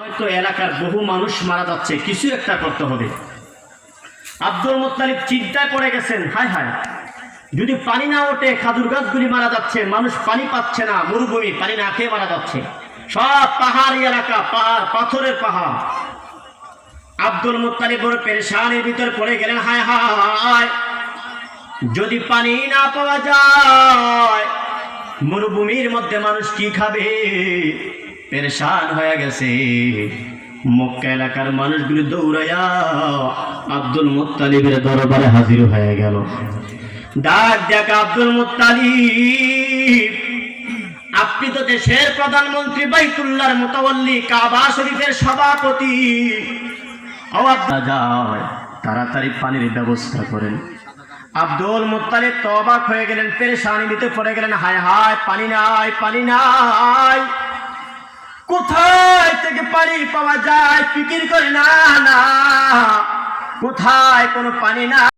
হয়তো এলাকার বহু মানুষ মারা যাচ্ছে, কিছু একটা করতে হবে। আব্দুল মুত্তালিব চিন্তায় পড়ে গেছেন, হায় হায়, যদি পানি না ওঠে, খাজুর গাছগুলি মারা যাচ্ছে, মানুষ পানি পাচ্ছে না, মরুভূমি, পানি না খেয়ে মারা যাচ্ছে, সব পাহাড়ি এলাকা, পাহাড়, পাথরের পাহাড়। আব্দুল মুত্তালিব বড় পেরেশানির ভিতরে পড়ে গেলেন, হায় হায়, যদি পানি না পাওয়া যায়, মরুভূমির মধ্যে মানুষ কি খাবে? পেরেশান হয়ে গেছে। মক্কা এলাকার মানুষগুলো দৌড়াইয়া আব্দুল মুত্তালিবের দরবারে হাজির হয়ে গেল। ডাক দেখা, আব্দুল মুত্তালিব, আপনি তো দেশের প্রধানমন্ত্রী, বাইতুল্লাহর মুতাওয়াল্লি, কাবা শরীফের সভাপতি, যায় তাড়াতাড়ি পানির ব্যবস্থা করেন। আব্দুল মুত্তালিব তো অবাক হয়ে গেলেন, পেরেশানির ভিতরে পড়ে গেলেন, হায় হায়, পানি নাই, পানি নাই, কোথায় থেকে পানি পাওয়া যায়? ফিকির করে না, না, কোথায় কোনো পানি না।